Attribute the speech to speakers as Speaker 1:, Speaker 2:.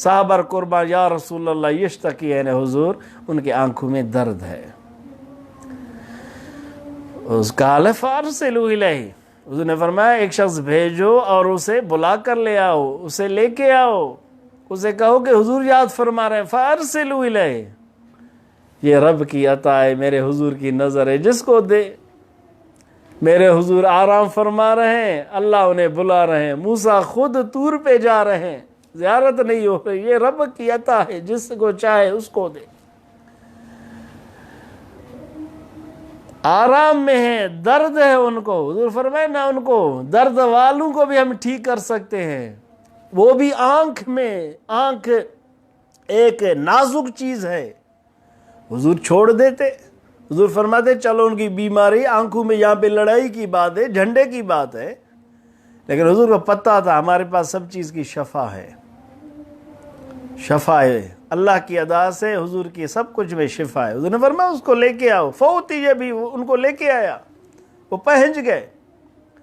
Speaker 1: صحابہ قربان یا رسول اللہ یشتکی ہے حضور، ان کی آنکھوں میں درد ہے۔ اس قال فارسلوا الیہ، حضور نے فرمایا ایک شخص بھیجو اور اسے بلا کر لے آؤ، اسے لے کے آؤ، اسے کہو کہ حضور یاد فرما رہے ہیں، فارسلوا الیہ، یہ رب کی عطا ہے، میرے حضور کی نظر ہے، جس کو دے۔ میرے حضور آرام فرما رہے ہیں، اللہ انہیں بلا رہے ہیں، موسیٰ خود طور پہ جا رہے ہیں، زیارت نہیں ہو رہی، یہ رب کی عطا ہے، جس کو چاہے اس کو دے۔ آرام میں ہیں، درد ہے ان کو، حضور فرمائے نا ان کو، درد والوں کو بھی ہم ٹھیک کر سکتے ہیں، وہ بھی آنکھ میں، آنکھ ایک نازک چیز ہے، حضور چھوڑ دیتے۔ حضور فرماتے چلو ان کی بیماری آنکھوں میں، یہاں پہ لڑائی کی بات ہے، جھنڈے کی بات ہے، لیکن حضور کو پتہ تھا ہمارے پاس سب چیز کی شفا ہے، شفا ہے اللہ کی ادا سے، حضور کی سب کچھ میں شفا ہے۔ حضور نے فرمایا اس کو لے کے آؤ، فوتی بھی ان کو لے کے آیا، وہ پہنچ گئے۔